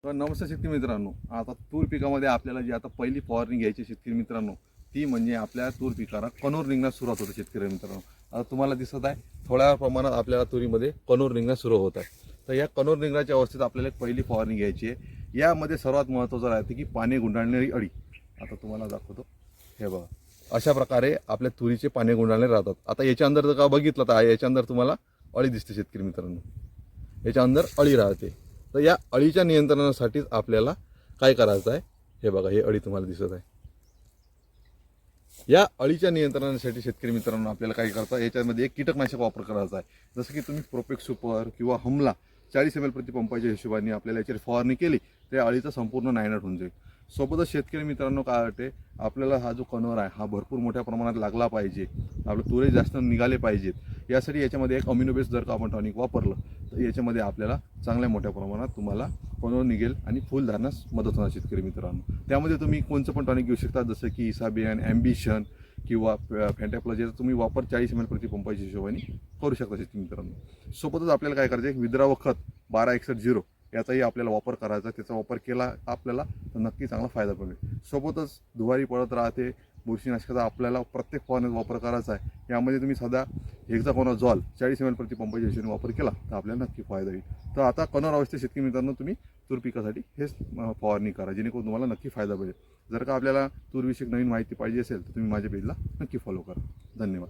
तर नमस्कार शेतकरी मित्रांनो, आता तूर पिकामध्ये आपल्याला जी आता पहिली फवारणी घ्यायची शेतकरी मित्रांनो, ती म्हणजे आपल्या तूर पिकाला कणोर निघण्यास सुरुवात होते शेतकरी मित्रांनो. आता तुम्हाला दिसत आहे थोड्या प्रमाणात आपल्याला तुरीमध्ये कणोर निघण्यास सुरू होत आहे. तर या कणोर निघण्याच्या अवस्थेत आपल्याला एक पहिली फवारणी घ्यायची आहे. यामध्ये सर्वात महत्त्वाचं राहते की पाने गुंडाळणारी अळी. आता तुम्हाला दाखवतो, हे बघा, अशा प्रकारे आपल्या तुरीचे पाने गुंडाळले राहतात. आता याच्या अंदर जर का बघितलं तर याच्या अंदर तुम्हाला अळी दिसते शेतकरी मित्रांनो, याच्या अंदर अळी राहते. तर या अळीच्या नियंत्रणासाठीच आपल्याला काय करायचं आहे, हे बघा, हे अळी तुम्हाला दिसत आहे. या अळीच्या नियंत्रणासाठी शेतकरी मित्रांनो आपल्याला काय करता, याच्यामध्ये एक कीटकनाशक वापर करायचा आहे. जसं की तुम्ही प्रोपेक्स सुपर किंवा हमला 40 ml प्रति पंपाच्या हिशोबाने आपल्याला याची फवारणी केली तर अळीचा संपूर्ण नायनाट होऊन जाईल. सोबतच शेतकरी मित्रांनो काय वाटते, आपल्याला हा जो कणोर आहे हा भरपूर मोठ्या प्रमाणात लागला पाहिजे, आपलं तुरे जास्त निघाले पाहिजेत. यासाठी याच्यामध्ये एक अमिनो बेस जर का आपण टॉनिक वापरलं तर याच्यामध्ये आपल्याला चांगल्या मोठ्या प्रमाणात तुम्हाला कणोर निघेल आणि फुल धरण्यास मदत होणार शेतकरी मित्रांनो. त्यामध्ये तुम्ही कोणतं पण टॉनिक घेऊ शकता, जसं की इसाबियन, ॲम्बिशन किंवा फॅन्टॅप्लॉजीचा तुम्ही वापर 40 ml प्रति पंपाच्या हिशोबाने करू शकता शेतकरी मित्रांनो. सोबतच आपल्याला काय करायचं, एक विद्रावक खत 1261 याचाही आपल्याला वापर करायचा. त्याचा वापर केला आपल्याला तर नक्की चांगला फायदा पडेल. सोबतच दुवारी पडत राहते, बुरशीनाशकाचा आपल्याला प्रत्येक फवारण्यात वापर करायचा आहे. यामध्ये तुम्ही साधा हेक्साकोनाझॉल 40 ml प्रति पंपाच्या हिशोबाने वापर केला तर आपल्याला नक्की फायदा होईल. तर आता कणोर अवस्थेत शेतकरी मित्रांनो तुम्ही तूर पिकासाठी हेच फवारणी करा, जेणेकरून तुम्हाला नक्की फायदा भेटेल. जर का आपल्याला तूरविषयक नवीन माहिती पाहिजे असेल तर तुम्ही माझ्या पेजला नक्की फॉलो करा. धन्यवाद.